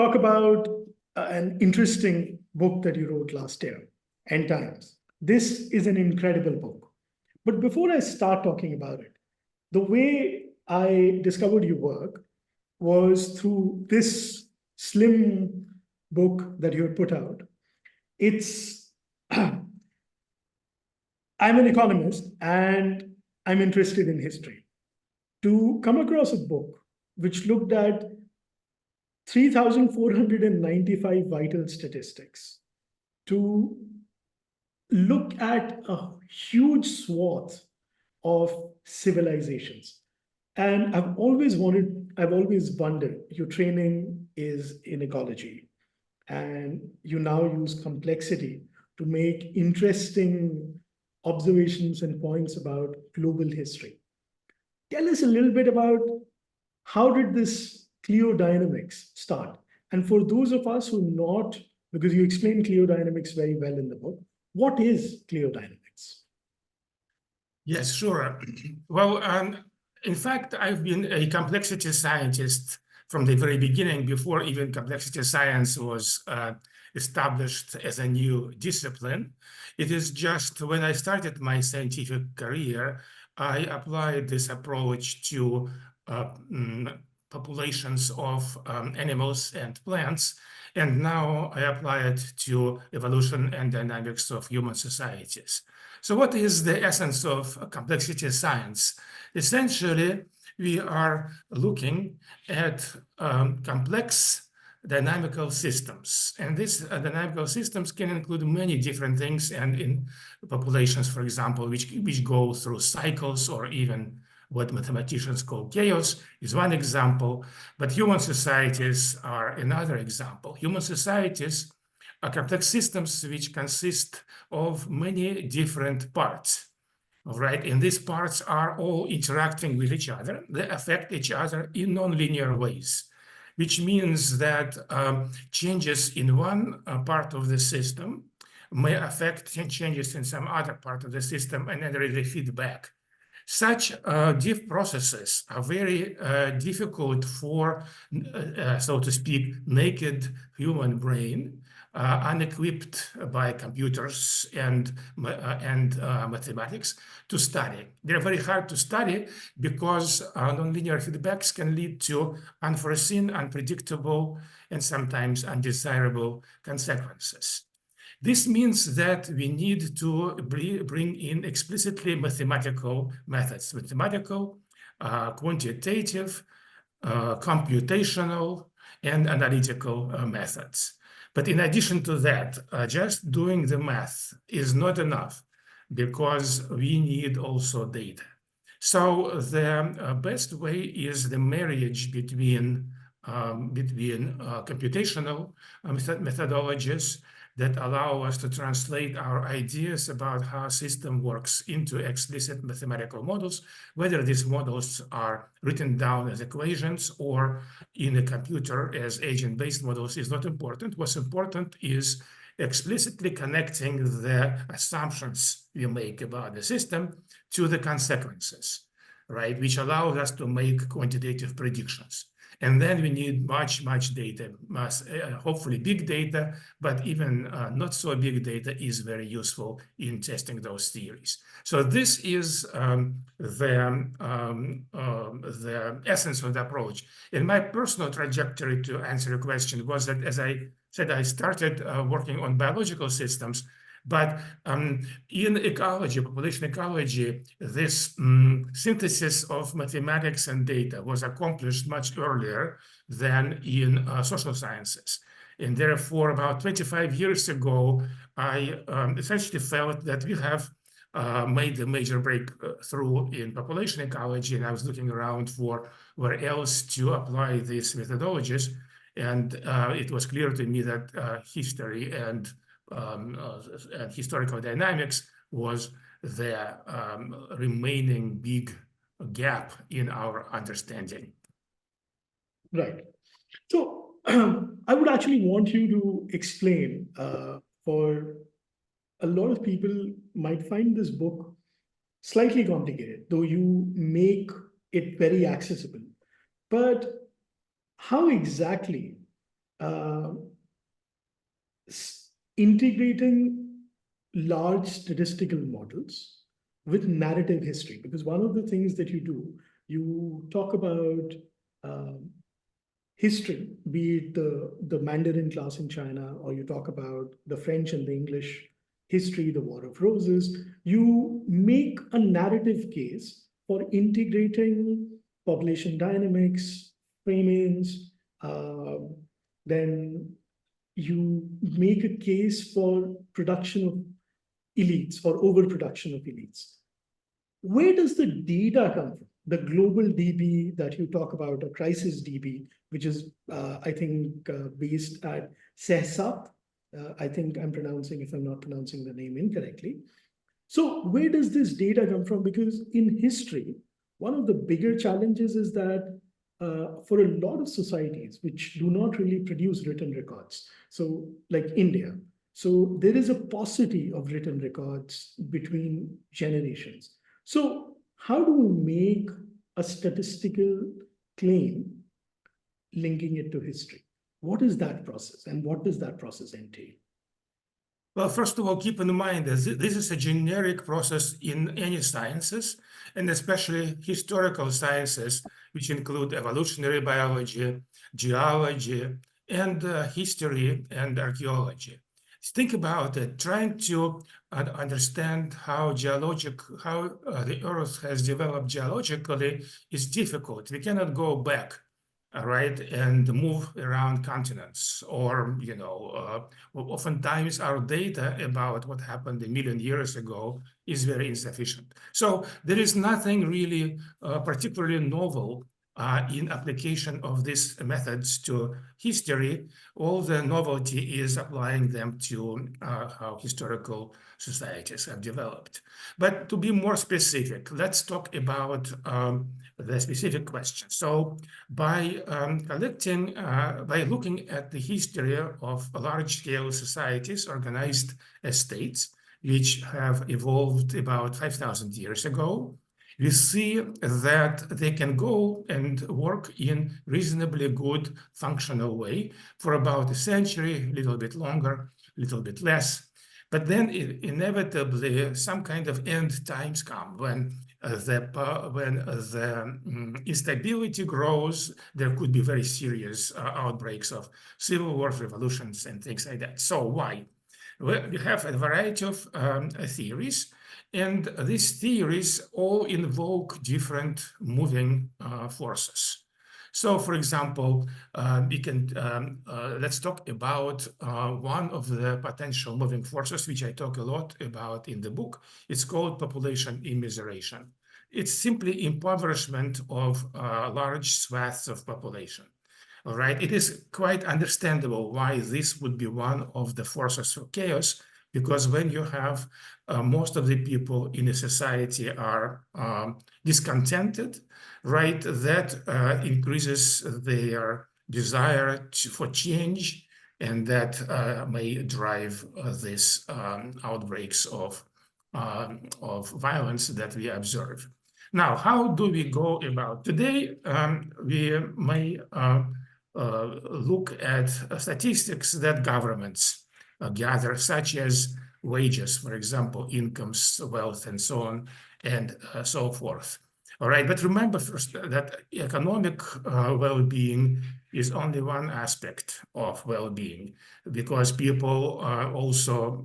talk about an interesting book that you wrote last year, End Times. This is an incredible book. But before I start talking about it, the way I discovered your work was through this slim book that you had put out. It's, I'm an economist and I'm interested in history. To come across a book which looked at 3,495 vital statistics, to look at a huge swath of civilizations. And I've always wondered, your training is in ecology, and you now use complexity to make interesting observations and points about global history. Tell us a little bit about how did this Cliodynamics start? And for those of us who are not, because you explain Cliodynamics very well in the book, what is Cliodynamics? Yes, sure. Well, in fact, I've been a complexity scientist from the very beginning, before even complexity science was established as a new discipline. It is just when I started my scientific career, I applied this approach to populations of animals and plants, and now I apply it to evolution and dynamics of human societies. So what is the essence of complexity science? Essentially, we are looking at complex dynamical systems. And these dynamical systems can include many different things, and in populations, for example, which go through cycles, or even what mathematicians call chaos is one example, but human societies are another example. Human societies are complex systems which consist of many different parts, right? And these parts are all interacting with each other. They affect each other in nonlinear ways, which means that changes in one part of the system may affect changes in some other part of the system, and then there is a feedback. Such deep processes are very difficult for, so to speak, naked human brain, unequipped by computers and mathematics to study. They're very hard to study because nonlinear feedbacks can lead to unforeseen, unpredictable, and sometimes undesirable consequences. This means that we need to bring in explicitly mathematical methods, mathematical, quantitative, computational, and analytical methods. But in addition to that, just doing the math is not enough, because we need also data. So the best way is the marriage between computational methodologies that allow us to translate our ideas about how a system works into explicit mathematical models, whether these models are written down as equations or in a computer as agent-based models is not important. What's important is explicitly connecting the assumptions we make about the system to the consequences, right, which allows us to make quantitative predictions. And then we need much data, hopefully big data, but even not so big data is very useful in testing those theories. So this is the essence of the approach. And my personal trajectory, to answer your question, was that, as I said, I started working on biological systems, but in ecology, population ecology, this synthesis of mathematics and data was accomplished much earlier than in social sciences. And therefore, about 25 years ago, I essentially felt that we have made a major breakthrough in population ecology, and I was looking around for where else to apply these methodologies. And it was clear to me that history and historical dynamics was the remaining big gap in our understanding. Right. So I would actually want you to explain, for a lot of people might find this book slightly complicated, though you make it very accessible. But how exactly integrating large statistical models with narrative history. Because one of the things that you do, you talk about history, be it the Mandarin class in China, or you talk about the French and the English history, the War of Roses, you make a narrative case for integrating population dynamics, famines, then you make a case for production of elites or overproduction of elites. Where does the data come from? The global DB that you talk about, a crisis DB, which is, I think, based at Seshat. I think I'm pronouncing, if I'm not pronouncing the name incorrectly. So where does this data come from? Because in history, one of the bigger challenges is that for a lot of societies which do not really produce written records, so like India, so there is a paucity of written records between generations. So how do we make a statistical claim linking it to history? What is that process, and what does that process entail? Well, first of all, keep in mind that this is a generic process in any sciences, and especially historical sciences, which include evolutionary biology, geology, and history and archaeology. Think about it, trying to understand how the Earth has developed geologically is difficult. We cannot go back, right, and move around continents, or oftentimes our data about what happened a million years ago is very insufficient. So there is nothing really particularly novel in application of these methods to history. All the novelty is applying them to how historical societies have developed. But to be more specific, let's talk about the specific question. So by looking at the history of large-scale societies organized as states, which have evolved about 5,000 years ago, we see that they can go and work in reasonably good functional way for about a century, a little bit longer, a little bit less. But then inevitably some kind of end times come when the instability grows. There could be very serious outbreaks of civil wars, revolutions, and things like that. So why? Well, we have a variety of theories, and these theories all invoke different moving forces. So, for example, let's talk about one of the potential moving forces, which I talk a lot about in the book. It's called population immiseration. It's simply impoverishment of large swaths of population. All right, it is quite understandable why this would be one of the forces for chaos, because when you have most of the people in a society are discontented, right, that increases their desire for change, and that may drive these outbreaks of violence that we observe. Now, how do we go about? Today, we may look at statistics that governments gather, such as wages, for example, incomes, wealth, and so on, and so forth. All right, but remember first that economic well-being is only one aspect of well-being, because people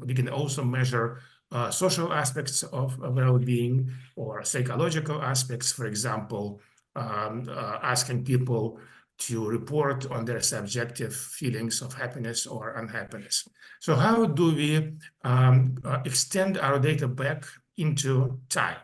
we can also measure social aspects of well-being, or psychological aspects, for example, asking people to report on their subjective feelings of happiness or unhappiness. So how do we extend our data back into time?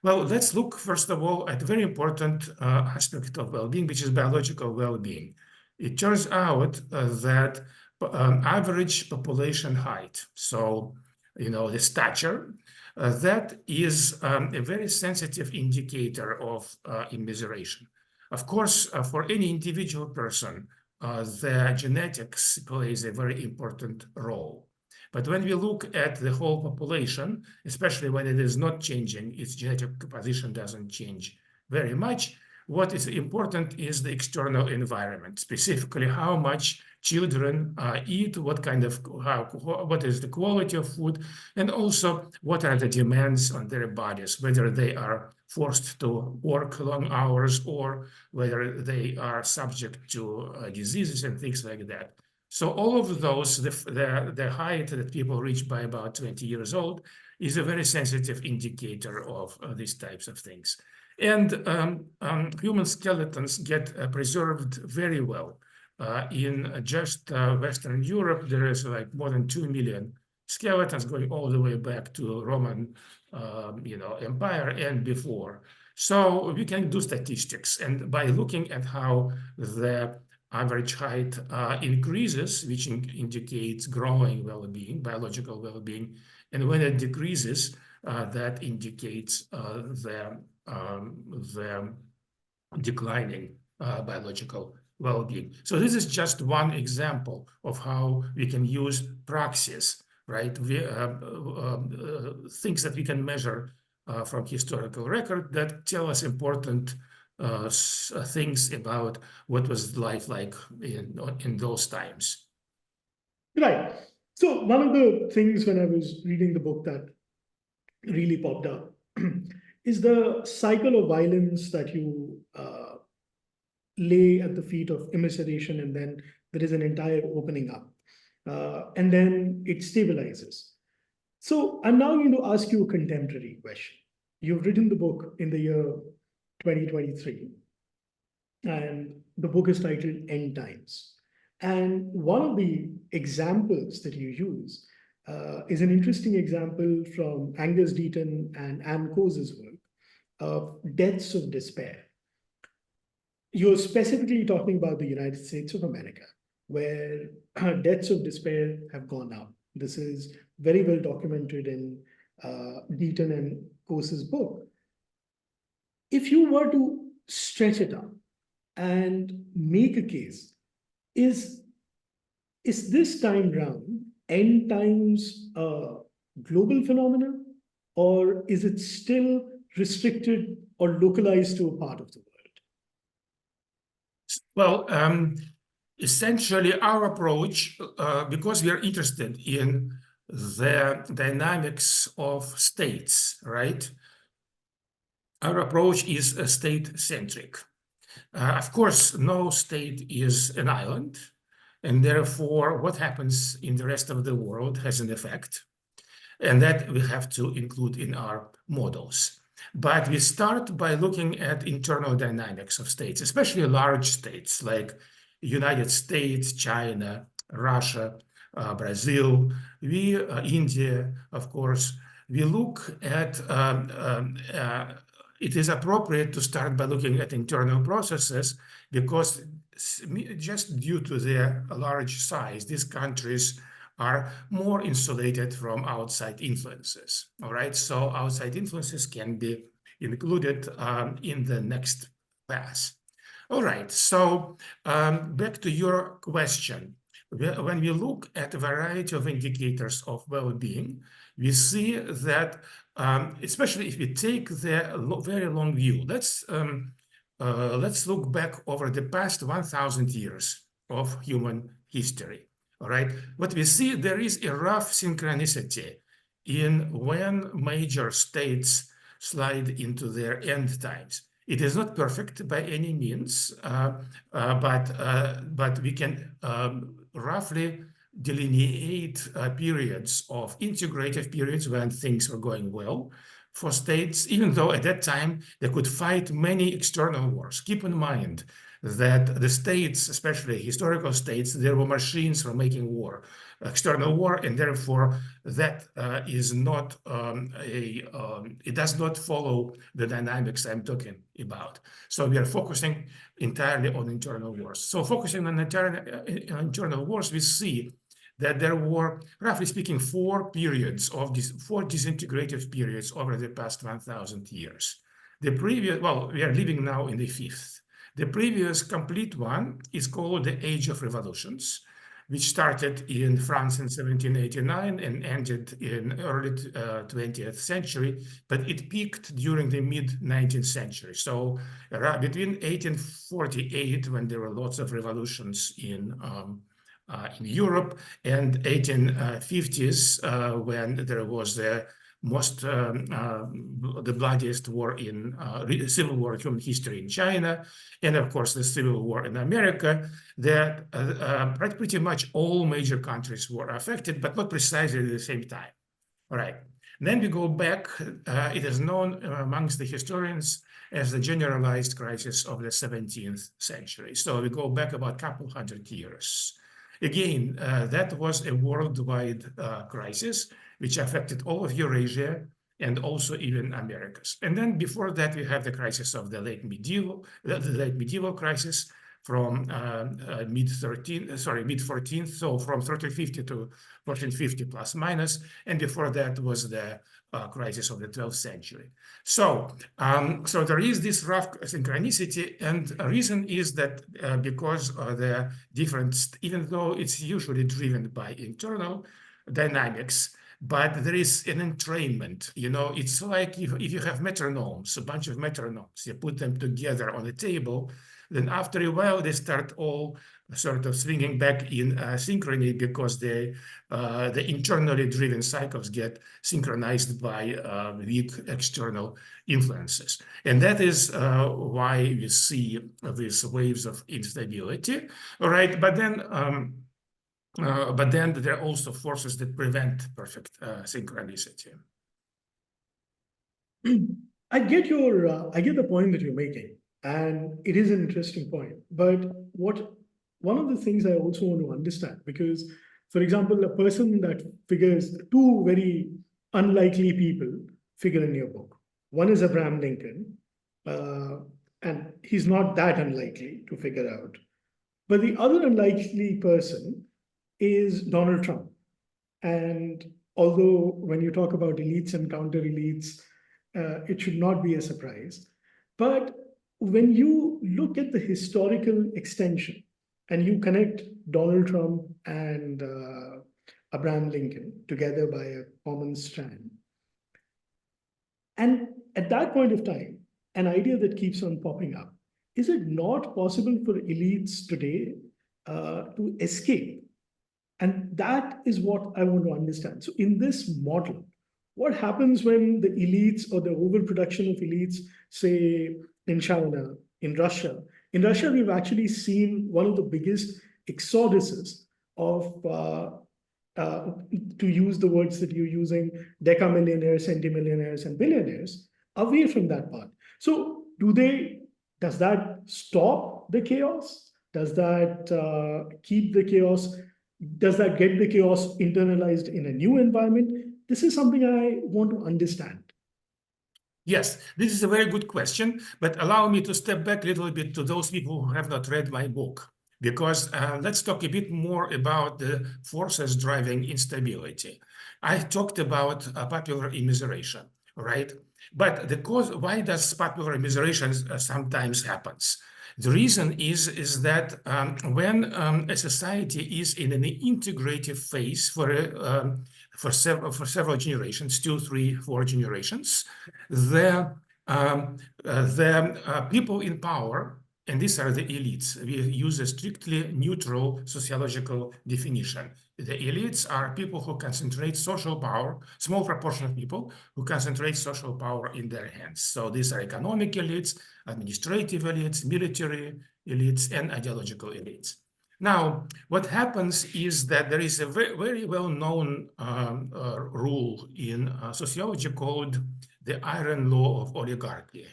Well, let's look, first of all, at a very important aspect of well-being, which is biological well-being. It turns out that average population height, so, the stature, that is a very sensitive indicator of immiseration. Of course, for any individual person, the genetics plays a very important role. But when we look at the whole population, especially when it is not changing, its genetic composition doesn't change very much, what is important is the external environment, specifically how much children eat, what is the quality of food, and also what are the demands on their bodies, whether they are forced to work long hours or whether they are subject to diseases and things like that. So all of those, the height that people reach by about 20 years old is a very sensitive indicator of these types of things. And human skeletons get preserved very well. In just Western Europe, there is like more than 2 million skeletons going all the way back to Roman, Empire and before. So we can do statistics, and by looking at how the average height increases, which indicates growing well-being, biological well-being, and when it decreases, that indicates the declining biological well-being. So this is just one example of how we can use proxies, right? Things that we can measure from historical record that tell us important things about what was life like in those times. Right. So one of the things when I was reading the book that really popped up is the cycle of violence that you lay at the feet of immiseration, and then there is an entire opening up, and then it stabilizes. So I'm now going to ask you a contemporary question. You've written the book in the year 2023, and the book is titled End Times. And one of the examples that you use is an interesting example from Angus Deaton and Anne Cose's work of deaths of despair. You're specifically talking about the United States of America, where deaths of despair have gone up. This is very well documented in Deaton and Cose's book. If you were to stretch it out and make a case, is this time round end times a global phenomenon, or is it still restricted or localized to a part of the world? Well, essentially our approach, because we are interested in the dynamics of states, right? Our approach is state-centric. Of course, no state is an island, and therefore what happens in the rest of the world has an effect, and that we have to include in our models. But we start by looking at internal dynamics of states, especially large states like United States, China, Russia, Brazil, India, of course. We look at it is appropriate to start by looking at internal processes because just due to their large size, these countries are more insulated from outside influences, all right? So outside influences can be included in the next class. All right, so back to your question. When we look at a variety of indicators of well-being, we see that, especially if we take the very long view, let's look back over the past 1,000 years of human history, all right? What we see, there is a rough synchronicity in when major states slide into their end times. It is not perfect by any means, but we can roughly delineate periods of integrative periods when things were going well for states, even though at that time they could fight many external wars. Keep in mind that the states, especially historical states, there were machines for making war, external war, and therefore that is not it does not follow the dynamics I'm talking about. So we are focusing entirely on internal wars. So focusing on internal wars, we see that there were, roughly speaking, four disintegrative periods over the past 1,000 years. The previous, well, we are living now in the fifth. The previous complete one is called the Age of Revolutions. which started in France in 1789 and ended in early 20th century, but it peaked during the mid-19th century. So between 1848, when there were lots of revolutions in Europe, and 1850s, when there was the bloodiest war in civil war in human history in China, and of course the civil war in America, that pretty much all major countries were affected, but not precisely at the same time. All right. Then we go back. It is known amongst the historians as the generalized crisis of the 17th century. So we go back about a couple hundred years. Again, that was a worldwide crisis which affected all of Eurasia and also even Americas. And then before that, we have the crisis of the late medieval crisis from mid-14th, so from 1350 to 1450 plus minus, and before that was the crisis of the 12th century. So, so there is this rough synchronicity, and a reason is that because of the difference, even though it's usually driven by internal dynamics, but there is an entrainment. You know, it's like if you have metronomes, a bunch of metronomes, you put them together on the table, then after a while they start all sort of swinging back in synchrony, because the internally driven cycles get synchronized by weak external influences. And that is why we see these waves of instability, all right? But then there are also forces that prevent perfect synchronicity. I get the point that you're making, and it is an interesting point. But one of the things I also want to understand, because, for example, a person that figures, two very unlikely people figure in your book. One is Abraham Lincoln, and he's not that unlikely to figure out. But the other unlikely person is Donald Trump. And although when you talk about elites and counter-elites, it should not be a surprise. But when you look at the historical extension and you connect Donald Trump and Abraham Lincoln together by a common strand, and at that point of time, an idea that keeps on popping up, is it not possible for elites today to escape? And that is what I want to understand. So in this model, what happens when the elites or the overproduction of elites, say in China, in Russia? In Russia, we've actually seen one of the biggest exoduses of, to use the words that you're using, decamillionaires, centimillionaires, and billionaires, away from that part. So does that stop the chaos? Does that keep the chaos? Does that get the chaos internalized in a new environment? This is something I want to understand. Yes, this is a very good question, but allow me to step back a little bit to those people who have not read my book, because let's talk a bit more about the forces driving instability. I talked about popular immiseration, right? But the cause, why does popular immiseration sometimes happens? The reason is that when a society is in an integrative phase for several generations, 2, 3, 4 generations, the people in power, and these are the elites. We use a strictly neutral sociological definition. The elites are people who concentrate social power, small proportion of people who concentrate social power in their hands. So these are economic elites, administrative elites, military elites, and ideological elites. Now, what happens is that there is a very well-known rule in sociology called the iron law of oligarchy.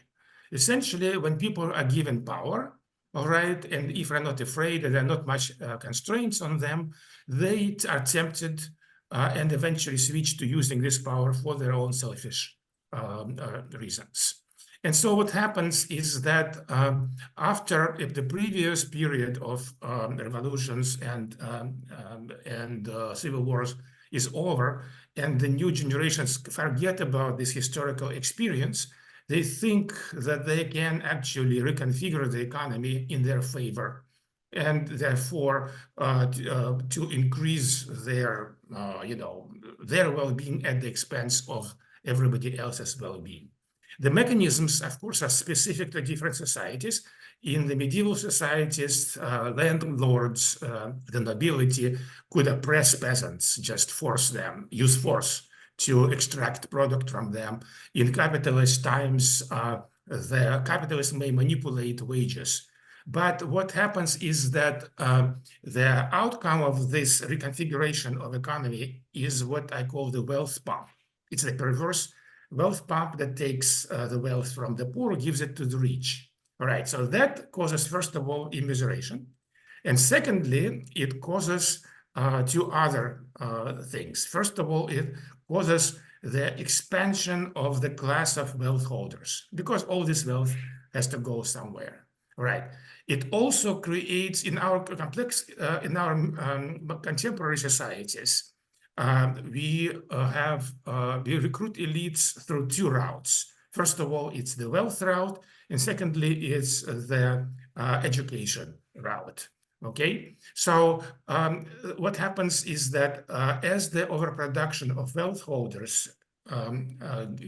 Essentially, when people are given power, all right, and if they're not afraid and there are not much constraints on them, they are tempted and eventually switch to using this power for their own selfish reasons. And so what happens is that after the previous period of revolutions and civil wars is over, and the new generations forget about this historical experience, they think that they can actually reconfigure the economy in their favor. and therefore to increase their, their well-being at the expense of everybody else's well-being. The mechanisms, of course, are specific to different societies. In the medieval societies, landlords, the nobility could oppress peasants, just force them, use force to extract product from them. In capitalist times, the capitalists may manipulate wages. But what happens is that the outcome of this reconfiguration of economy is what I call the wealth pump. It's the perverse wealth pump that takes the wealth from the poor, gives it to the rich. All right, so that causes, first of all, immiseration. And secondly, it causes two other things. First of all, it causes the expansion of the class of wealth holders, because all this wealth has to go somewhere. All right. It also creates in our contemporary societies, we recruit elites through two routes. First of all, it's the wealth route, and secondly, it's the education route. Okay, so what happens is that as the overproduction of wealth holders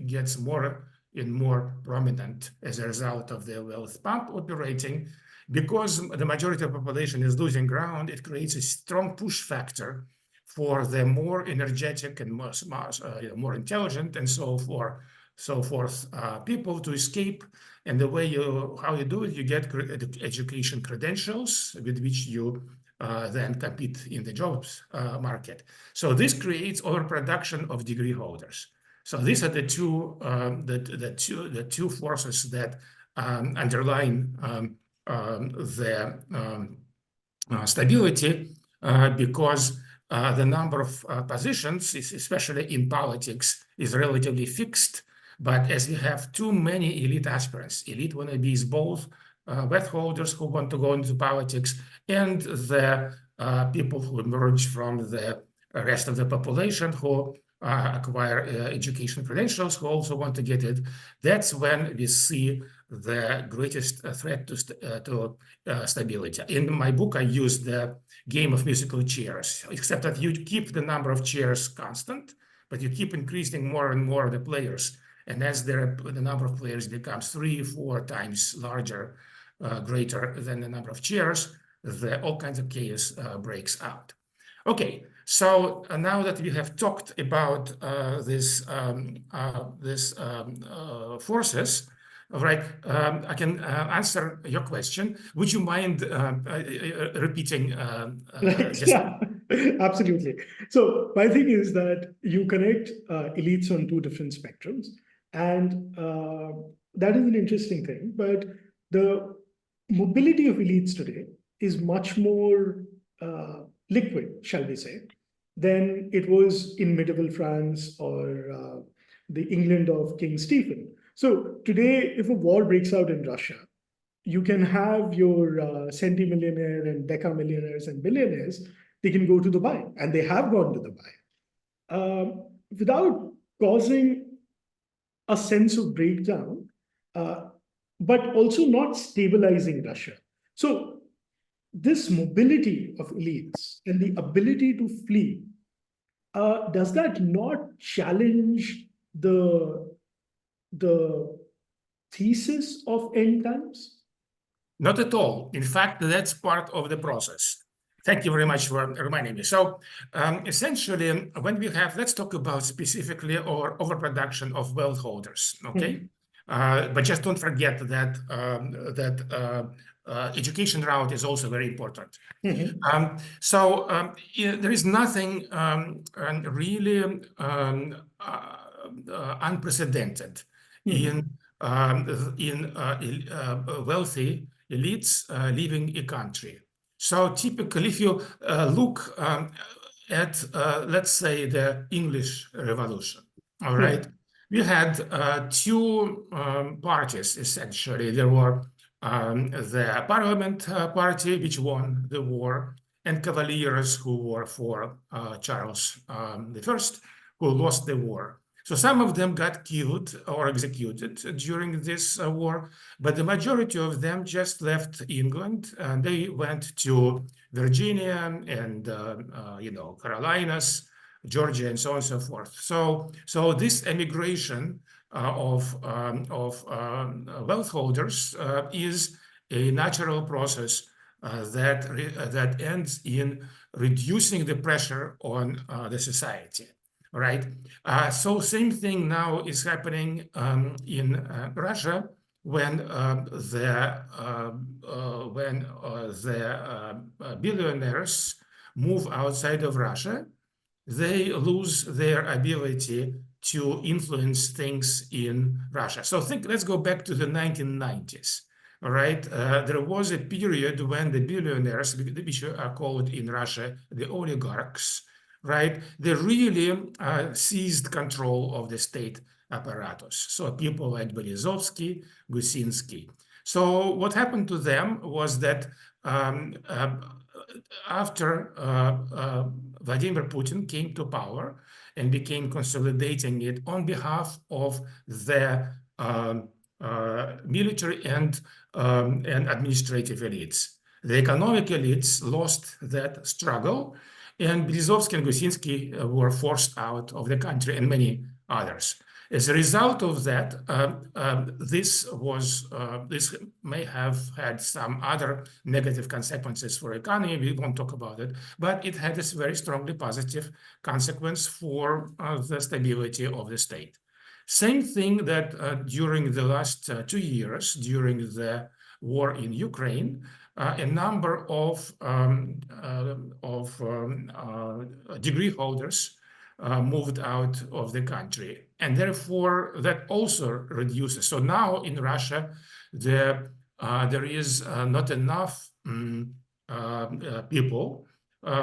gets more and more prominent as a result of the wealth pump operating, because the majority of the population is losing ground, it creates a strong push factor for the more energetic and more intelligent and so forth people to escape. And the way how you do it, you get education credentials with which you then compete in the jobs market. So this creates overproduction of degree holders. So these are the two forces that underline the stability, because the number of positions, especially in politics, is relatively fixed. But as we have too many elite aspirants, elite wannabes, both wealth holders who want to go into politics and the people who emerge from the rest of the population who acquire education credentials, who also want to get it, that's when we see the greatest threat to stability. In my book, I use the game of musical chairs, except that you keep the number of chairs constant, but you keep increasing more and more the players. And as the number of players becomes 3-4 times larger, greater than the number of chairs, all kinds of chaos breaks out. Okay, so now that we have talked about these forces, all right, I can answer your question. Would you mind repeating? Yeah, absolutely. So my thing is that you connect elites on two different spectrums, and that is an interesting thing. But the mobility of elites today is much more liquid, shall we say, than it was in medieval France or the England of King Stephen. So today, if a war breaks out in Russia, you can have your centimillionaire and decamillionaires and billionaires, they can go to Dubai, and they have gone to Dubai without causing a sense of breakdown, but also not stabilizing Russia. So this mobility of elites and the ability to flee, does that not challenge the thesis of end times? Not at all. In fact, that's part of the process. Thank you very much for reminding me. So essentially, when we have, let's talk about specifically or overproduction of wealth holders, okay? But just don't forget that education route is also very important. There is nothing really unprecedented in wealthy elites leaving a country. So typically, if you look at, let's say, the English Revolution, all right, we had two parties, essentially. There were the Parliament Party, which won the war, and Cavaliers, who were for Charles I, who lost the war. So some of them got killed or executed during this war, but the majority of them just left England and they went to Virginia and Carolinas, Georgia, and so on and so forth. So this emigration of wealth holders is a natural process that ends in reducing the pressure on the society. Right. So same thing now is happening in Russia when the billionaires move outside of Russia, they lose their ability to influence things in Russia. So let's go back to the 1990s. All right, there was a period when the billionaires, which are called in Russia the oligarchs, right? They really seized control of the state apparatus. So people like Berezovsky, Gusinsky. So what happened to them was that after Vladimir Putin came to power and began consolidating it on behalf of the military and administrative elites. The economic elites lost that struggle, and Berezovsky and Gusinsky were forced out of the country, and many others. As a result of that, this may have had some other negative consequences for economy. We won't talk about it, but it had this very strongly positive consequence for the stability of the state. Same thing that during the last 2 years, during the war in Ukraine, a number of degree holders moved out of the country, and therefore that also reduces. So now in Russia, there is not enough people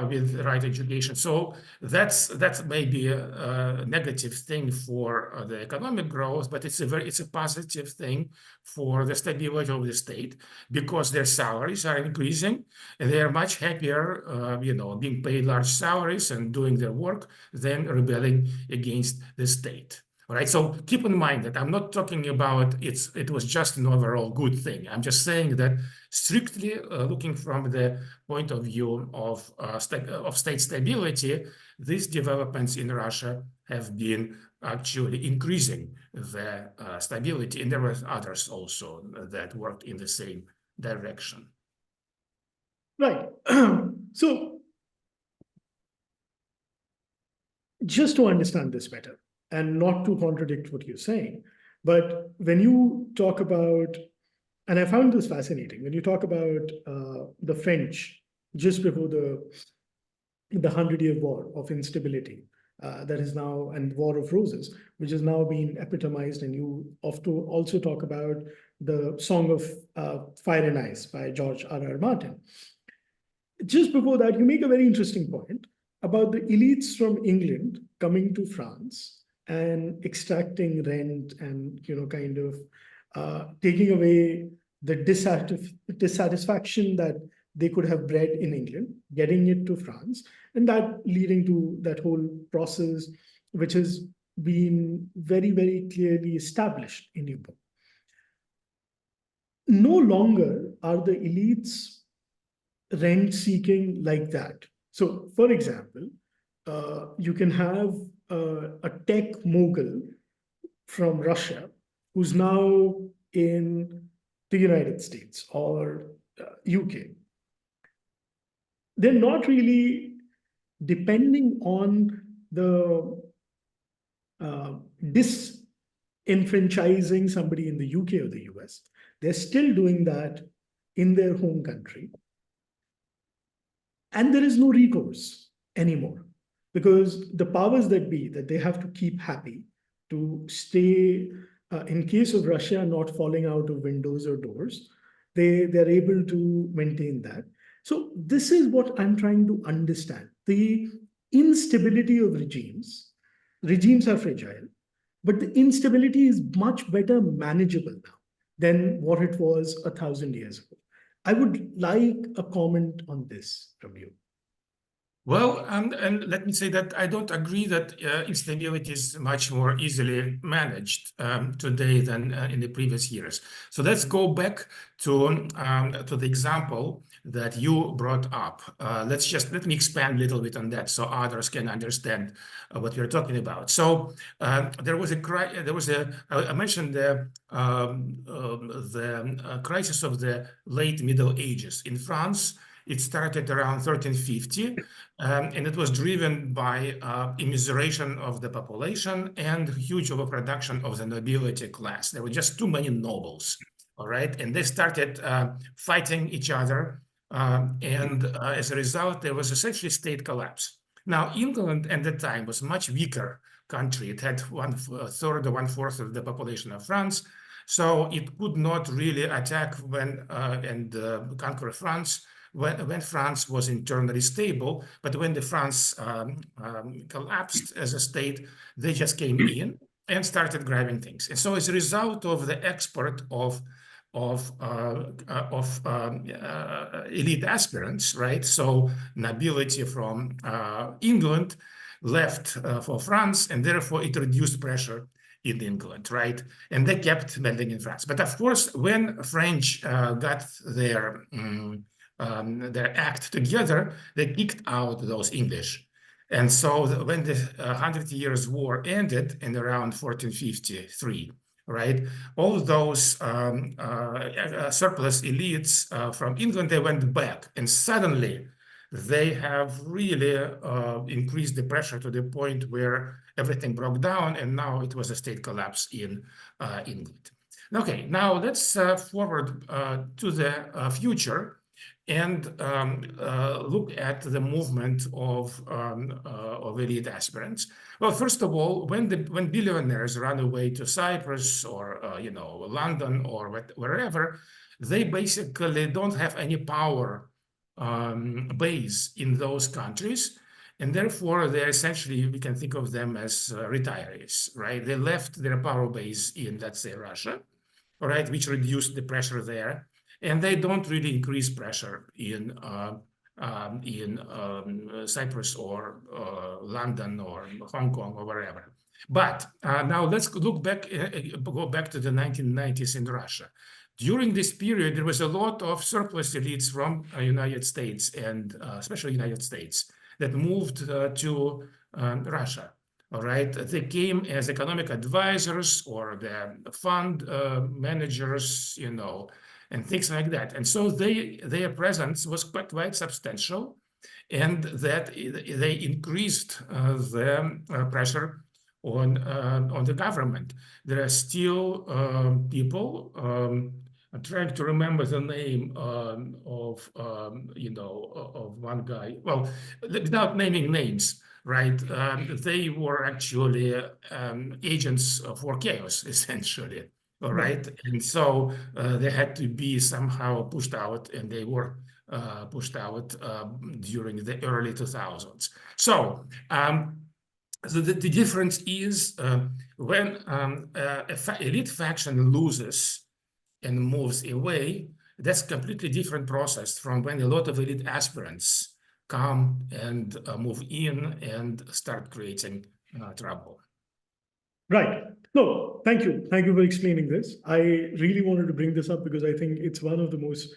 with the right education. So that's maybe a negative thing for the economic growth, but it's a positive thing for the stability of the state because their salaries are increasing and they are much happier, being paid large salaries and doing their work than rebelling against the state. All right, so keep in mind that I'm not talking about it was just an overall good thing. I'm just saying that strictly looking from the point of view of state stability, these developments in Russia have been actually increasing the stability, and there were others also that worked in the same direction. Right. So just to understand this better, and not to contradict what you're saying, but when you talk about, and I found this fascinating, when you talk about the French just before the 100-Year War of Instability, that is now, and War of Roses, which has now been epitomized, and you often also talk about the Song of Fire and Ice by George R.R. Martin. Just before that, you make a very interesting point about the elites from England coming to France and extracting rent and kind of taking away the dissatisfaction that they could have bred in England, getting it to France, and that leading to that whole process, which has been very, very clearly established in Europe. No longer are the elites rent-seeking like that. So, for example, you can have a tech mogul from Russia who's now in the United States or UK. They're not really depending on the disenfranchising somebody in the UK or the US. They're still doing that in their home country. And there is no recourse anymore because the powers that be, that they have to keep happy to stay, in case of Russia not falling out of windows or doors, they're able to maintain that. So this is what I'm trying to understand. The instability of regimes are fragile, but the instability is much better manageable now than what it was 1,000 years ago. I would like a comment on this from you. Well, and let me say that I don't agree that instability is much more easily managed today than in the previous years. So let's go back to the example that you brought up. Let me expand a little bit on that so others can understand what we're talking about. So there was I mentioned the crisis of the late Middle Ages in France. It started around 1350, and it was driven by immiseration of the population and huge overproduction of the nobility class. There were just too many nobles, all right? And they started fighting each other. As a result, there was essentially state collapse. Now, England at the time was a much weaker country. It had 1/3 or 1/4 of the population of France. So it could not really attack and conquer France when France was internally stable, but when the France collapsed as a state, they just came in and started grabbing things. And so as a result of the export of elite aspirants, right? So nobility from England left for France, and therefore it reduced pressure in England, right? And they kept building in France. But of course, when French got their act together, they kicked out those English. And so when the 100 Years' War ended in around 1453, right, all those surplus elites from England, they went back, and suddenly they have really increased the pressure to the point where everything broke down, and now it was a state collapse in England. Okay, now let's forward to the future and look at the movement of elite aspirants. Well, first of all, when billionaires run away to Cyprus or London or wherever, they basically don't have any power base in those countries, and therefore they're essentially, we can think of them as retirees, right? They left their power base in, let's say, Russia, all right, which reduced the pressure there. And they don't really increase pressure in Cyprus or London or Hong Kong or wherever. But now let's go back to the 1990s in Russia. During this period, there was a lot of surplus elites from United States and especially United States that moved to Russia. All right, they came as economic advisors or the fund managers, and things like that. And so their presence was quite substantial, and that they increased the pressure on the government. There are still people. I'm trying to remember the name of one guy. Well, without naming names, right? They were actually agents for chaos, essentially. All right. And so they had to be somehow pushed out, and they were pushed out during the early 2000s. So the difference is when elite faction loses and moves away, that's a completely different process from when a lot of elite aspirants come and move in and start creating trouble. Right. No, thank you. Thank you for explaining this. I really wanted to bring this up because I think it's one of the most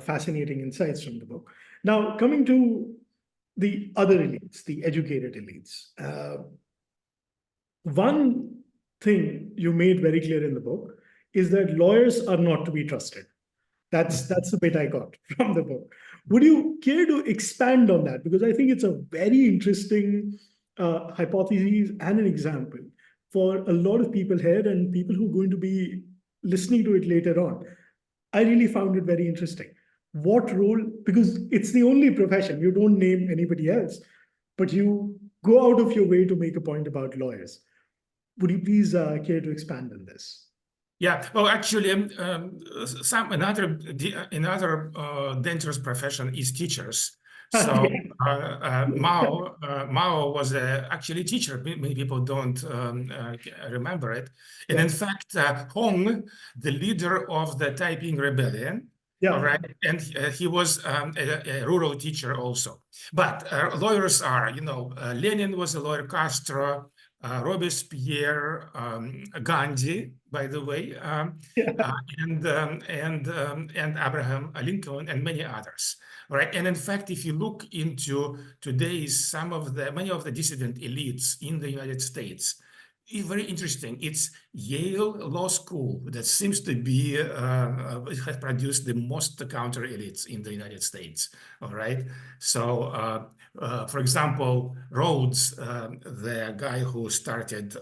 fascinating insights from the book. Now, coming to the other elites, the educated elites. One thing you made very clear in the book is that lawyers are not to be trusted. That's the bit I got from the book. Would you care to expand on that? Because I think it's a very interesting hypothesis and an example for a lot of people here and people who are going to be listening to it later on. I really found it very interesting. What role, because it's the only profession, you don't name anybody else, but you go out of your way to make a point about lawyers. Would you please care to expand on this? Yeah, well, actually, another dangerous profession is teachers. So Mao was actually a teacher. Many people don't remember it. And in fact, Hong, the leader of the Taiping Rebellion, Yeah. All right, and he was a rural teacher also. But lawyers are, Lenin was a lawyer, Castro, Robespierre, Gandhi, by the way, Yeah. and Abraham Lincoln, and many others. Right, and in fact, if you look into today's many of the dissident elites in the United States, it's very interesting. It's Yale Law School that seems to be has produced the most counter elites in the United States. All right. So, for example, Rhodes, the guy who started,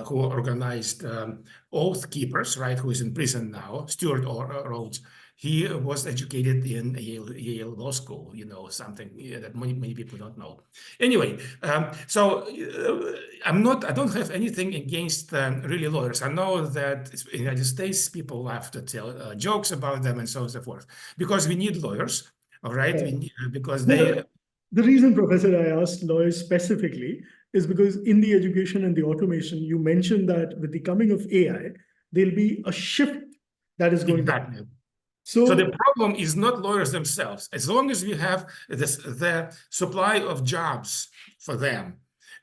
who organized Oath Keepers, right, who is in prison now, Stuart Rhodes. He was educated in Yale Law School, something that many people don't know. Anyway, so I don't have anything against really lawyers. I know that in the United States, people have to tell jokes about them and so on and so forth, because we need lawyers, all right? Because they... The reason, Professor, I asked lawyers specifically is because in the education and the automation, you mentioned that with the coming of AI, there'll be a shift that is going to happen. So the problem is not lawyers themselves. As long as we have the supply of jobs for them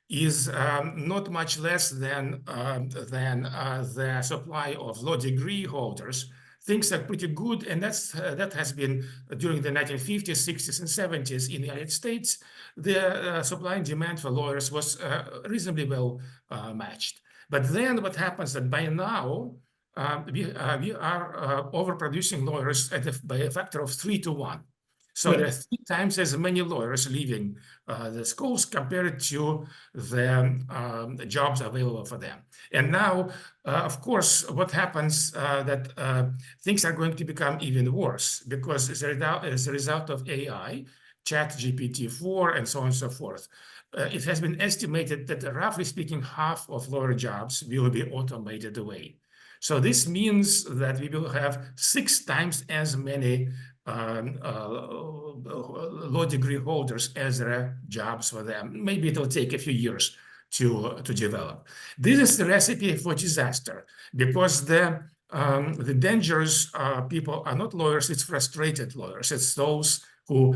is not much less than the supply of law degree holders, things are pretty good. And that has been during the 1950s, 60s, and 70s in the United States. The supply and demand for lawyers was reasonably well matched. But then what happens that by now, we are overproducing lawyers by a factor of 3 to 1. So there are 3 times as many lawyers leaving the schools compared to the jobs available for them. And now, of course, what happens that things are going to become even worse, because as a result of AI, ChatGPT-4, and so on and so forth, it has been estimated that, roughly speaking, half of lawyer jobs will be automated away. So this means that we will have 6 times as many law degree holders as there are jobs for them. Maybe it'll take a few years to develop. This is the recipe for disaster, because the dangerous people are not lawyers, it's frustrated lawyers. It's those who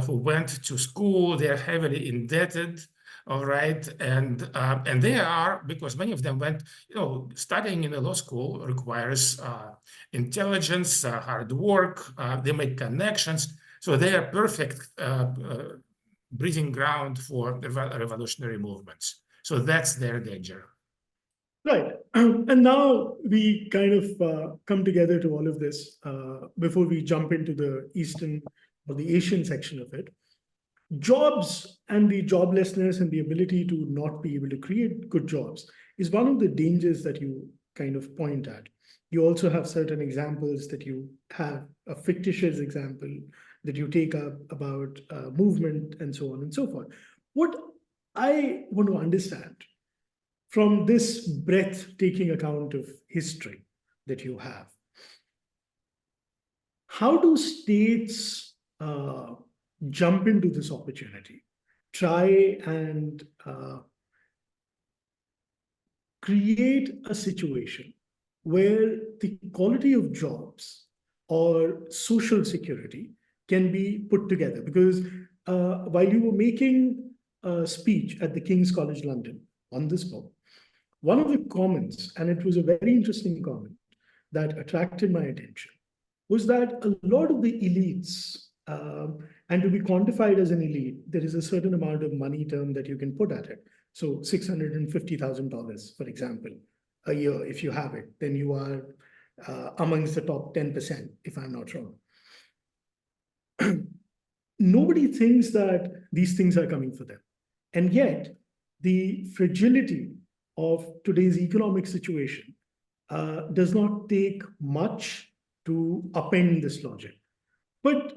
went to school, they're heavily indebted, all right, and they are, because many of them went, studying in a law school requires intelligence, hard work, they make connections, so they are perfect breeding ground for revolutionary movements. So that's their danger. Right. And now we kind of come together to all of this before we jump into the Eastern or the Asian section of it. Jobs and the joblessness and the ability to not be able to create good jobs is one of the dangers that you kind of point at. You also have certain examples that you have, a fictitious example that you take up about movement and so on and so forth. What I want to understand from this breathtaking account of history that you have, how do states jump into this opportunity, try and create a situation where the quality of jobs or social security can be put together? Because while you were making a speech at the King's College London on this book, one of the comments, and it was a very interesting comment that attracted my attention, was that a lot of the elites, and to be quantified as an elite, there is a certain amount of money term that you can put at it. So $650,000, for example, a year, if you have it, then you are amongst the top 10%, if I'm not wrong. Nobody thinks that these things are coming for them. And yet, the fragility of today's economic situation does not take much to upend this logic. But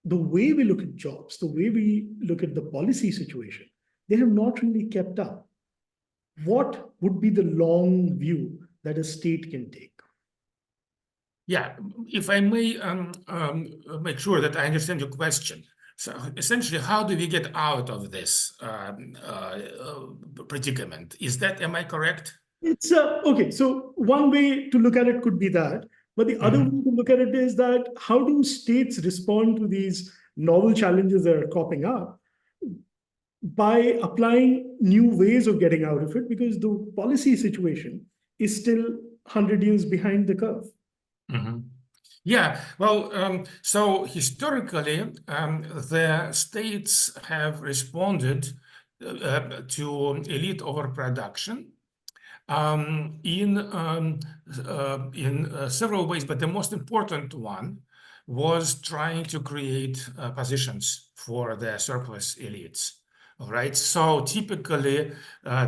the way we look at jobs, the way we look at the policy situation, they have not really kept up. What would be the long view that a state can take? Yeah, if I may make sure that I understand your question. So essentially, how do we get out of this predicament? Am I correct? It's okay. So one way to look at it could be that But the other way to look at it is that how do states respond to these novel challenges that are cropping up by applying new ways of getting out of it, because the policy situation is still 100 years behind the curve. Yeah, well, so historically, the states have responded to elite overproduction in several ways, but the most important one was trying to create positions for the surplus elites. All right, so typically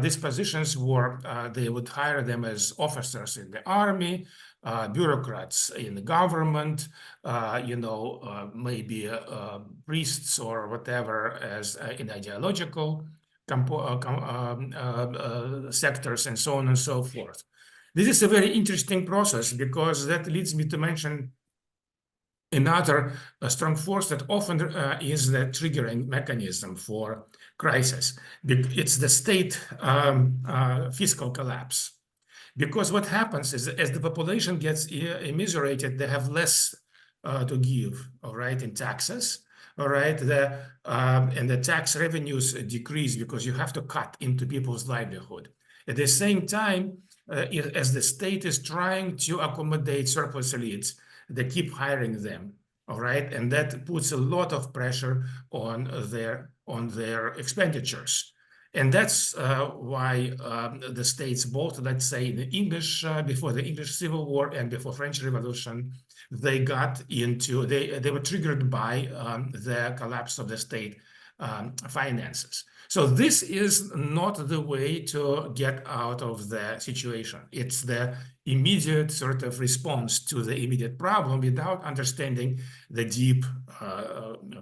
these positions were, they would hire them as officers in the army, bureaucrats in the government, maybe priests or whatever as in ideological sectors and so on and so forth. This is a very interesting process because that leads me to mention another strong force that often is the triggering mechanism for crisis. It's the state fiscal collapse. Because what happens is as the population gets immiserated, they have less to give, all right, in taxes, all right, and the tax revenues decrease because you have to cut into people's livelihood. At the same time, as the state is trying to accommodate surplus elites, they keep hiring them, all right, and that puts a lot of pressure on their expenditures. And that's why the states, both, let's say, in the English, before the English Civil War and before French Revolution, they got into, they were triggered by the collapse of the state finances. So this is not the way to get out of the situation. It's the immediate sort of response to the immediate problem without understanding the deep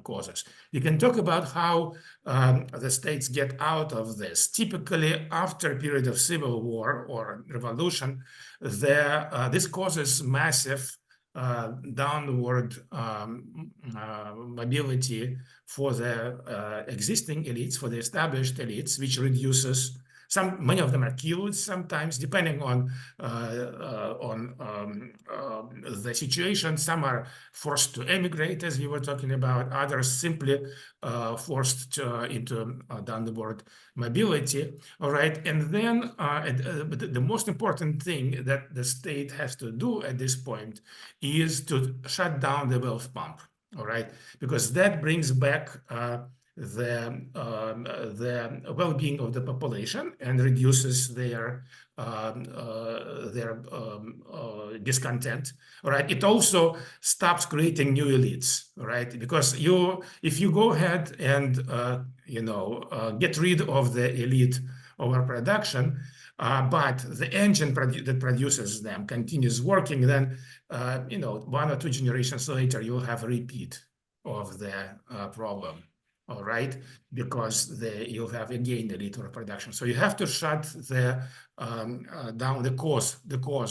causes. You can talk about how the states get out of this. Typically, after a period of civil war or revolution, this causes massive downward mobility for the existing elites, for the established elites, which reduces many of them are killed sometimes, depending on the situation. Some are forced to emigrate, as we were talking about. Others simply forced into downward mobility. All right, and then the most important thing that the state has to do at this point is to shut down the wealth pump. All right, because that brings back the well-being of the population and reduces their discontent. All right, it also stops creating new elites. All right, because if you go ahead and get rid of the elite overproduction, but the engine that produces them continues working, then 1 or 2 generations later you'll have a repeat of the problem. All right, because you'll have again the elite overproduction. So you have to shut down the cause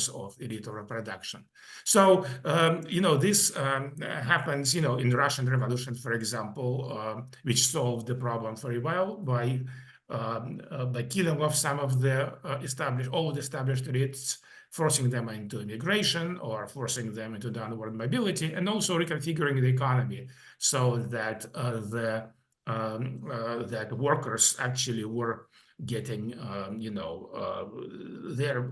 of elite overproduction. So this happens in the Russian Revolution, for example, which solved the problem very well by killing off some of the old established elites, forcing them into immigration or forcing them into downward mobility, and also reconfiguring the economy so that that workers actually were getting, their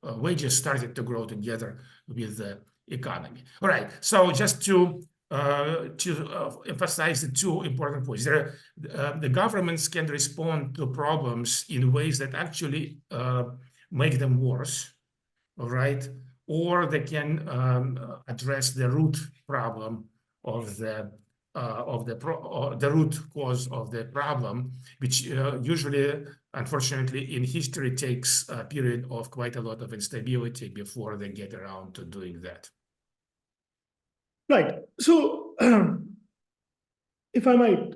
wages started to grow together with the economy. All right, so just to emphasize the 2 important points. The governments can respond to problems in ways that actually make them worse, all right? Or they can address the root problem of the root cause of the problem, which usually, unfortunately, in history takes a period of quite a lot of instability before they get around to doing that. Right. So, if I might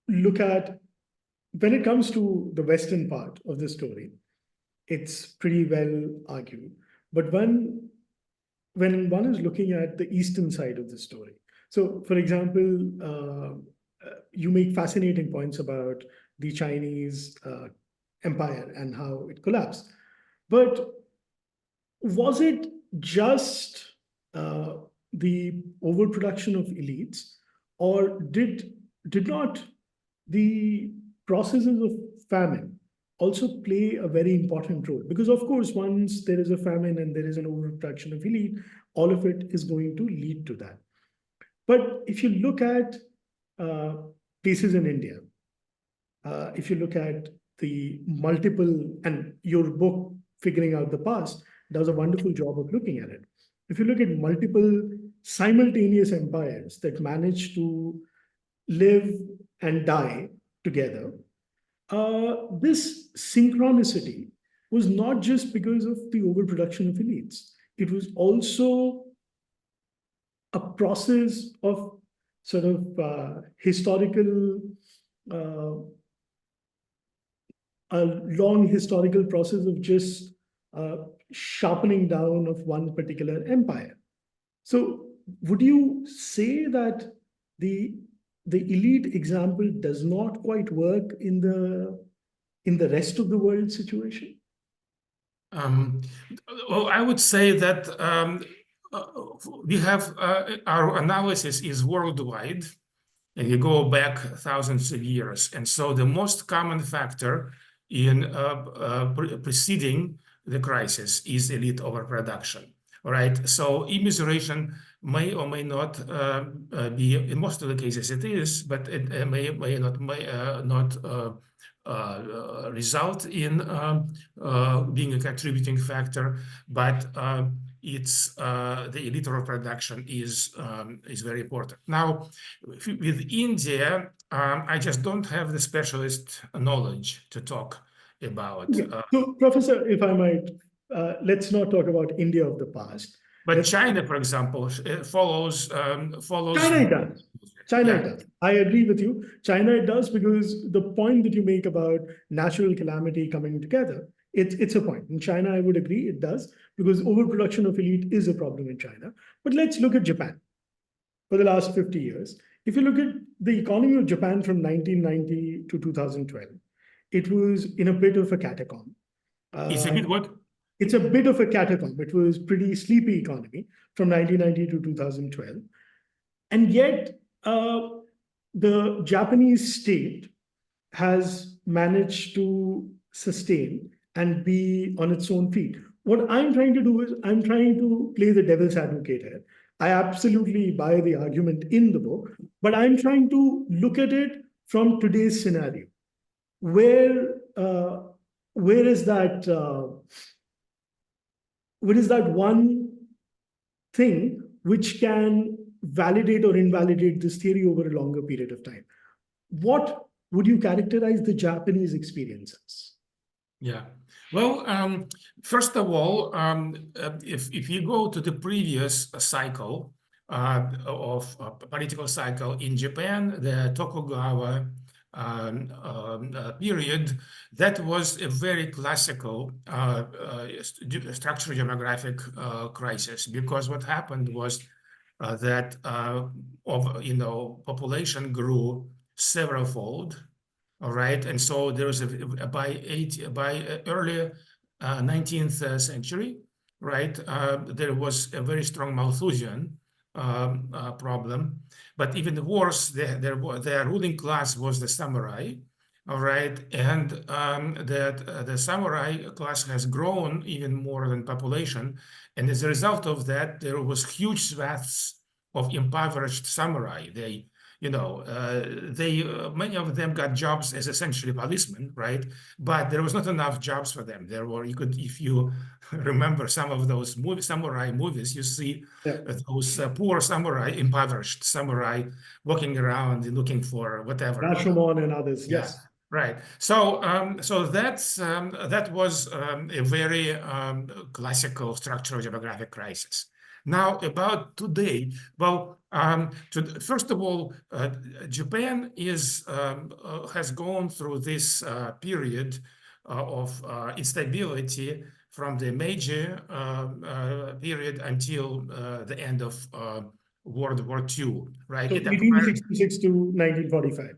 look at, when it comes to the Western part of the story, it's pretty well argued. But when one is looking at the Eastern side of the story, so for example, you make fascinating points about the Chinese empire and how it collapsed. But was it just the overproduction of elites, or did not the processes of famine also play a very important role? Because of course, once there is a famine and there is an overproduction of elite, all of it is going to lead to that. But if you look at uh, places in India, if you look at the multiple, and your book, Figuring Out the Past, does a wonderful job of looking at it. If you look at multiple simultaneous empires that manage to live and die together, this synchronicity was not just because of the overproduction of elites. It was also a process of sort of historical, uh, a long historical process of just uh, sharpening down of one particular empire. So, would you say that the the elite example does not quite work in the rest of the world situation? Um, well, I would say that uh, we have our analysis is worldwide, and you go back thousands of years. And so the most common factor in preceding the crisis is elite overproduction. All right. So immiseration may or may not be, in most of the cases it is, but it may not result in being a contributing factor. But it's the elite overproduction is very important. Now, with India, I just don't have the specialist knowledge to talk about. Okay. So, Professor, if I might, let's not talk about India of the past. But Let's China, for example, follows. China it does. China it Yeah. does. I agree with you. China it does, because the point that you make about natural calamity coming together, it's a point. In China, I would agree it does, because overproduction of elite is a problem in China. But let's look at Japan for the last 50 years. If you look at the economy of Japan from 1990 to 2012, it was in a bit of a catacomb. It's a bit what? It's a bit of a catacomb. It was pretty sleepy economy from 1990 to 2012. And yet, the Japanese state has managed to sustain and be on its own feet. What I'm trying to do is I'm trying to play the devil's advocate here. I absolutely buy the argument in the book, but I'm trying to look at it from today's scenario. Where where is that one thing which can validate or invalidate this theory over a longer period of time? What would you characterize the Japanese experience as? Yeah. Well, first of all, if you go to the previous cycle of political cycle in Japan, the Tokugawa period, that was a very classical structural demographic crisis, because what happened was that population grew several-fold. All right, and so there was by early 19th century, right? There was a very strong Malthusian problem, but even worse, their ruling class was the samurai. All right, and that the samurai class has grown even more than population, and as a result of that, there was huge swaths of impoverished samurai. Many of them got jobs as essentially policemen, right? But there was not enough jobs for them. If you remember some of those samurai movies, you see those poor samurai, impoverished samurai walking around and looking for whatever. Rashomon and others, Yeah. yes. Right. So, that was a very classical structural demographic crisis. Now, about today, well, first of all, Japan has gone through this period of instability from the Meiji period until the end of World War II, right? So 1866 to 1945.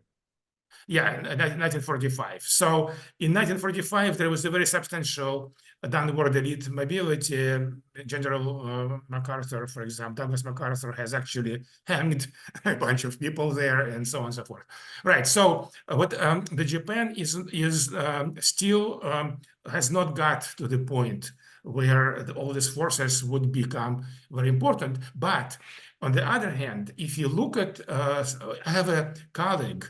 Yeah, in 1945. So in 1945, there was a very substantial downward elite mobility. General MacArthur, for example, Douglas MacArthur has actually hanged a bunch of people there, and so on and so forth. Right. So what the Japan is still has not got to the point where all these forces would become very important. But on the other hand, if you look at, I have a colleague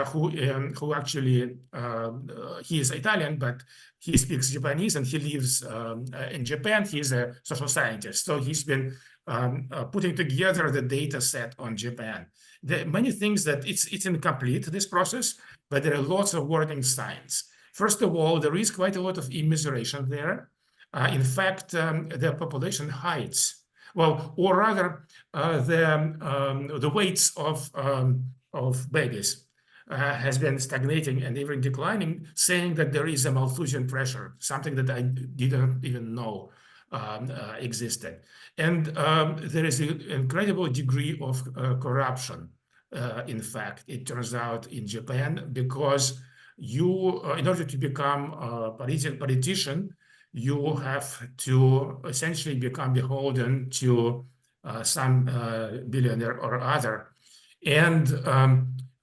who actually he is Italian, but he speaks Japanese and he lives in Japan. He's a social scientist, so he's been putting together the data set on Japan. There are many things that it's incomplete, this process, but there are lots of warning signs. First of all, there is quite a lot of immiseration there. In fact, the population hides. Well, or rather, the weights of babies has been stagnating and even declining, saying that there is a Malthusian pressure, something that I didn't even know existed. And there is an incredible degree of corruption. In fact, it turns out in Japan, because you, in order to become a politician, you have to essentially become beholden to some billionaire or other. And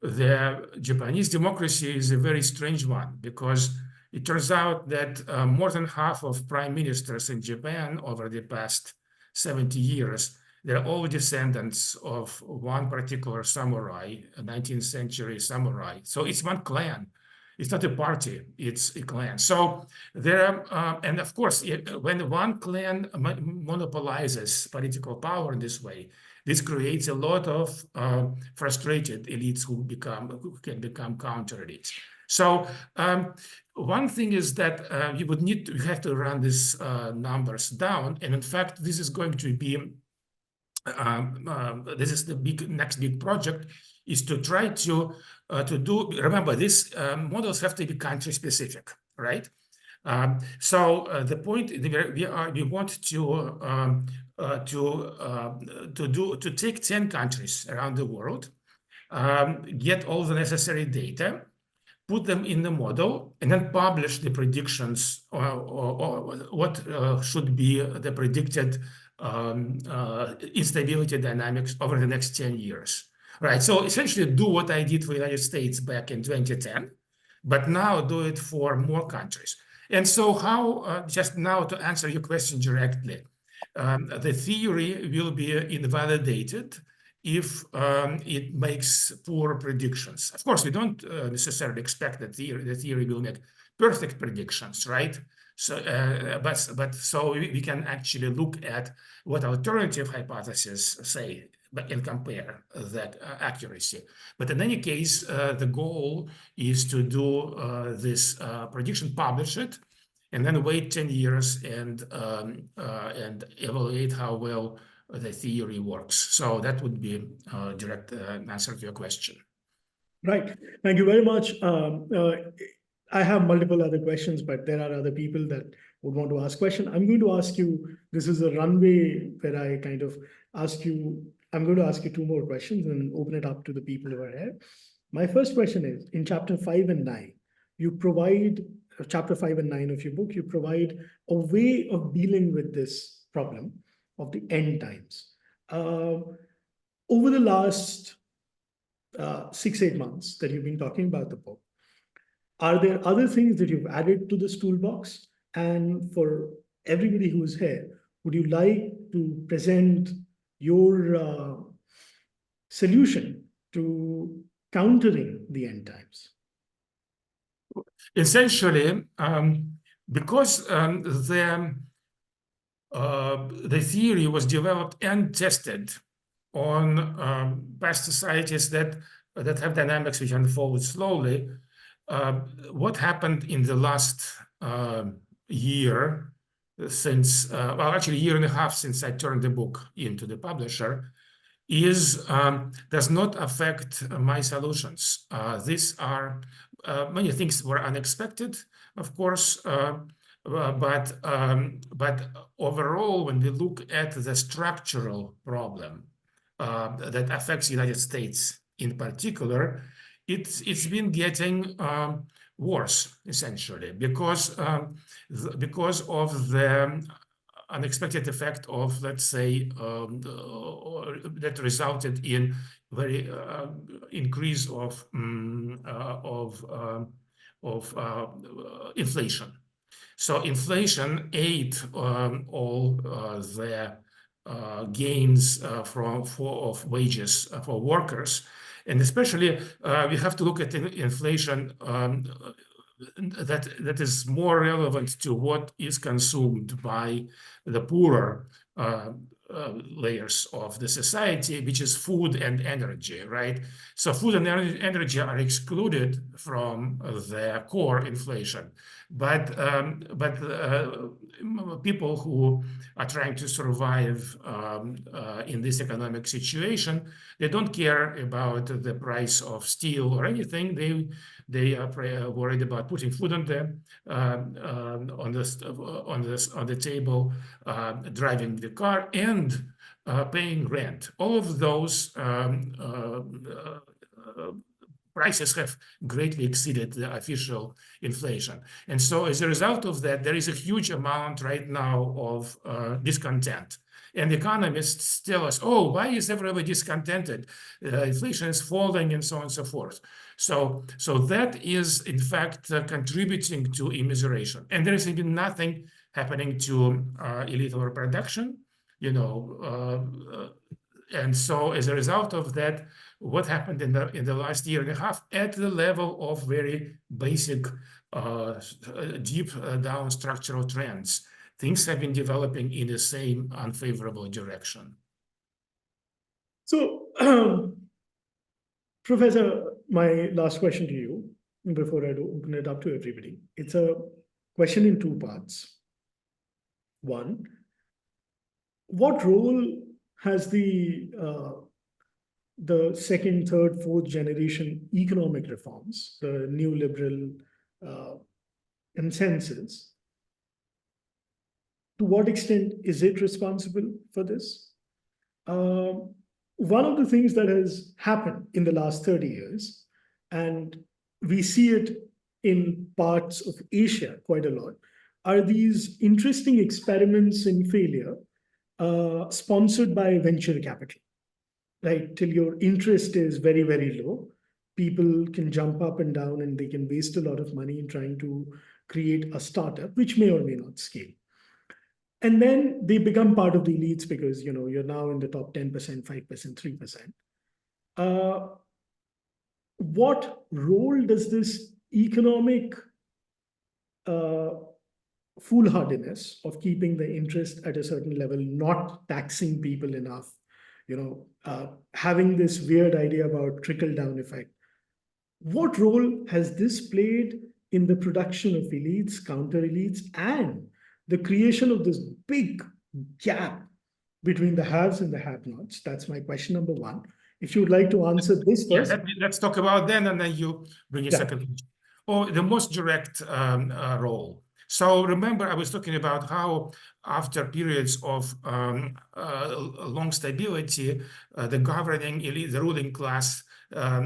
the Japanese democracy is a very strange one, because it turns out that more than half of prime ministers in Japan over the past 70 years, they're all descendants of one particular samurai, a 19th century samurai. So it's one clan. It's not a party, it's a clan. So there are, and of course, when one clan monopolizes political power in this way, this creates a lot of frustrated elites who can become counter elites. So one thing is that you have to run these numbers down, and in fact, this is going to be this is the next big project, is to try to do. Remember, these models have to be country specific, right? So the point we want to take 10 countries around the world, get all the necessary data, put them in the model, and then publish the predictions or what should be the predicted instability dynamics over the next 10 years. Right. So essentially do what I did for the United States back in 2010, but now do it for more countries. And so how, just now to answer your question directly, the theory will be invalidated if it makes poor predictions. Of course, we don't necessarily expect that the theory will make perfect predictions, right? So, but so we can actually look at what alternative hypotheses say and compare that accuracy. But in any case, the goal is to do this prediction, publish it, and then wait 10 years and evaluate how well the theory works. So that would be a direct answer to your question. Right. Thank you very much. I have multiple other questions, but there are other people that would want to ask questions. I'm going to ask you, this is a runway where I kind of ask you, I'm going to ask you two more questions and open it up to the people who are here. My first question is, in chapter 5 and 9, you provide, chapter 5 and 9 of your book, you provide a way of dealing with this problem of the end times. Over the last 6-8 months that you've been talking about the book, are there other things that you've added to this toolbox? And for everybody who is here, would you like to present your solution to countering the end times? Essentially, because the theory was developed and tested on past societies that have dynamics which unfold slowly, what happened in the last year, since, well, actually a year and a half since I turned the book into the publisher, is does not affect my solutions. These are, many things were unexpected, of course, but overall, when we look at the structural problem that affects the United States in particular, it's been getting worse, essentially, because of the unexpected effect of, let's say, that resulted in very increase of inflation. So inflation ate all the gains of wages for workers, and especially we have to look at inflation that is more relevant to what is consumed by the poorer layers of the society, which is food and energy, right? So food and energy are excluded from the core inflation, but people who are trying to survive in this economic situation, they don't care about the price of steel or anything. They are worried about putting food on the table, driving the car, and paying rent. All of those prices have greatly exceeded the official inflation. And so as a result of that, there is a huge amount right now of discontent. And economists tell us, oh, why is everybody discontented? Inflation is falling and so on and so forth. So that is, in fact, contributing to immiseration. And there has been nothing happening to elite overproduction, and so as a result of that, what happened in the last year and a half at the level of very basic, deep down structural trends, things have been developing in the same unfavorable direction. So, Professor, my last question to you before I open it up to everybody. It's a question in two parts. One, what role has the second, third, fourth generation economic reforms, the neoliberal consensus, to what extent is it responsible for this? One of the things that has happened in the last 30 years, and we see it in parts of Asia quite a lot, are these interesting experiments in failure sponsored by venture capital, right? Till your interest is very, very low, people can jump up and down and they can waste a lot of money in trying to create a startup, which may or may not scale. And then they become part of the elites because, you're now in the top 10%, 5%, 3%. What role does this economic foolhardiness of keeping the interest at a certain level, not taxing people enough, having this weird idea about trickle-down effect, what role has this played in the production of elites, counter-elites, and the creation of this big gap between the haves and the have-nots? That's my question number one. If you would like to answer this first. Yeah, let's talk about that, and then you bring a second question. Or the most direct role. So remember, I was talking about how after periods of long stability, the governing elite, the ruling class,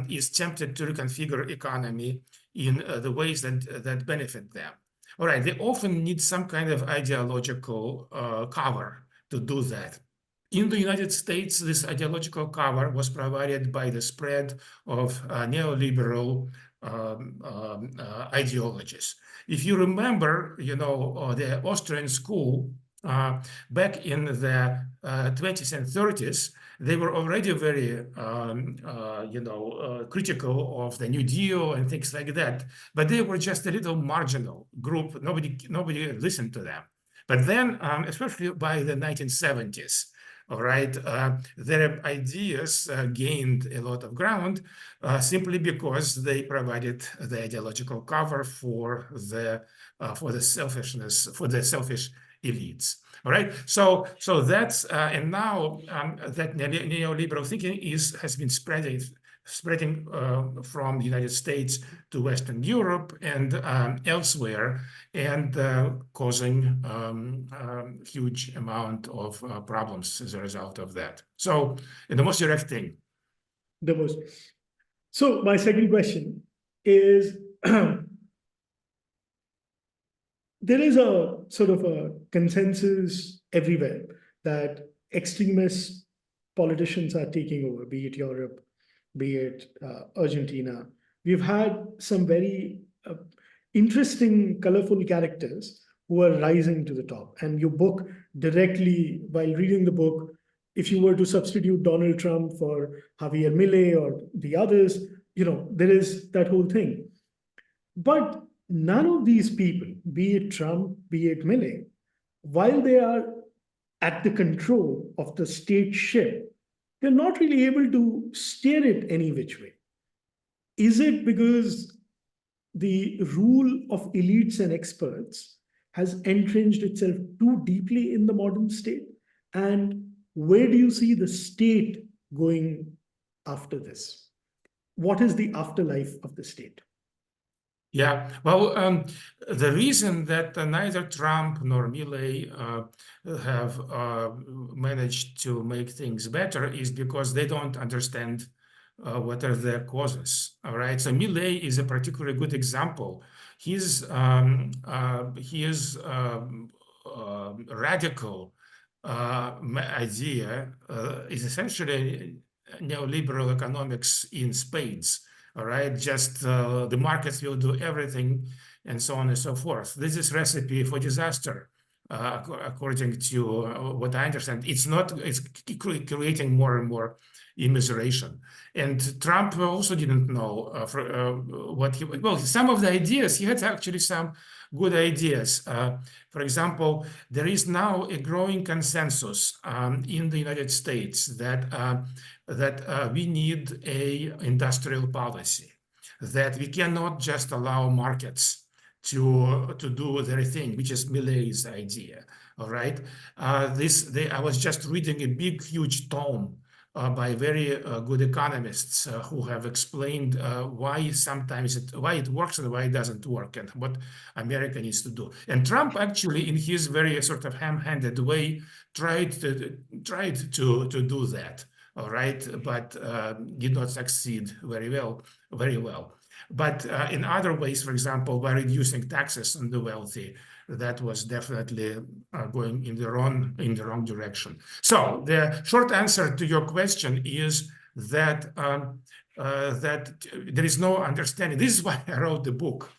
is tempted to reconfigure economy in the ways that benefit them. All right, they often need some kind of ideological cover to do that. In the United States, this ideological cover was provided by the spread of neoliberal ideologies. If you remember, the Austrian school back in the 20s and 30s, they were already very, critical of the New Deal and things like that. But they were just a little marginal group. Nobody listened to them. But then, especially by the 1970s, all right, their ideas gained a lot of ground simply because they provided the ideological cover for the selfish elites. All right, so that's and now that neoliberal thinking has been spreading from the United States to Western Europe and elsewhere, and causing huge amount of problems as a result of that. So the most direct thing. So my second question is, there is a sort of a consensus everywhere that extremist politicians are taking over, be it Europe, be it Argentina. We've had some very interesting, colorful characters who are rising to the top. And your book directly, while reading the book, if you were to substitute Donald Trump for Javier Milei or the others, there is that whole thing. But none of these people, be it Trump, be it Milei, while they are at the control of the state ship, they're not really able to steer it any which way. Is it because the rule of elites and experts has entrenched itself too deeply in the modern state? And where do you see the state going after this? What is the afterlife of the state? Yeah, well, the reason that neither Trump nor Milei have managed to make things better is because they don't understand what are their causes. All right, so Milei is a particularly good example. His radical idea is essentially neoliberal economics in spades. All right, just the markets will do everything, and so on and so forth. This is recipe for disaster, according to what I understand. It's creating more and more immiseration. And Trump also didn't know some of the ideas, he had actually some good ideas. For example, there is now a growing consensus in the United States that we need a industrial policy, that we cannot just allow markets to do their thing, which is Millei's idea. All right, I was just reading a big, huge tome by very good economists who have explained why it works and why it doesn't work, and what America needs to do. And Trump actually, in his very sort of ham-handed way, tried to do that. All right, but did not succeed very well. But in other ways, for example, by reducing taxes on the wealthy, that was definitely going in the wrong direction. So the short answer to your question is that that there is no understanding. This is why I wrote the book,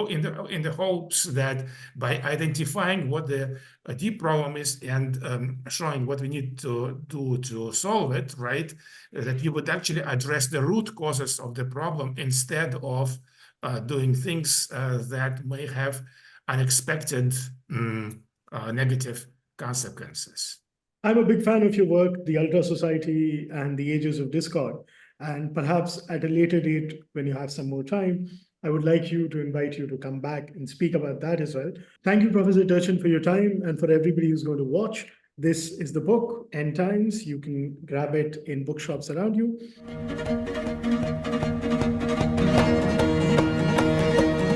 in the hopes that by identifying what the deep problem is and showing what we need to do to solve it, right, that we would actually address the root causes of the problem instead of doing things that may have unexpected negative consequences. I'm a big fan of your work, The Ultra Society and the Ages of Discord. And perhaps at a later date, when you have some more time, I would like to invite you to come back and speak about that as well. Thank you, Professor Turchin, for your time, and for everybody who's going to watch. This is the book, End Times. You can grab it in bookshops around you.